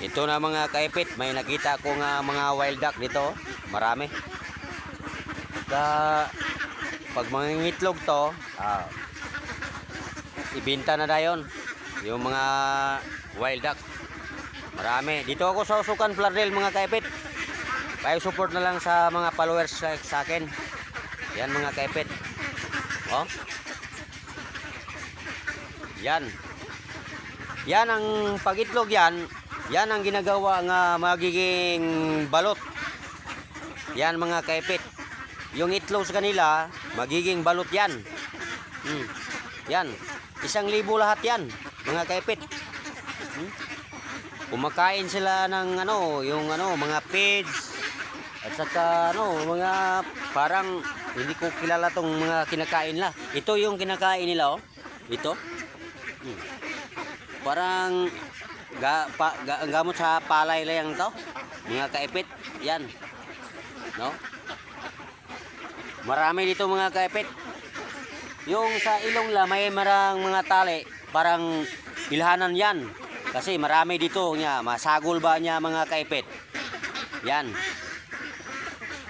Ito na mga kaipit, may nakita ko nga mga wild duck dito, marami. Pag mangingitlog to, ibinta na dayon yung mga wild duck. Marami. Dito ako sa Usukan, Plardel mga kaipit. Kaya support na lang sa mga followers sa akin. Yan mga kaipit. Oh. Yan. Yan ang pagitlog yan. Yan ang ginagawa nga magiging balot. Yan mga kaipit. Yung itlog sa kanila, magiging balot yan. Yan. 1,000 lahat yan, mga kaipit. Kumakain sila ng yung mga pigs. At saka mga parang hindi ko kilala tong mga kinakain nila. Ito yung kinakain nila, oh. Ito. Parang gamot sa palay lang to, mga kaipit. Yan. No? Marami dito mga kaipit. Yung sa ilong la may marang mga tali, parang ilhanan yan. Kasi marami dito niya, masagol ba niya mga kaipit. Yan.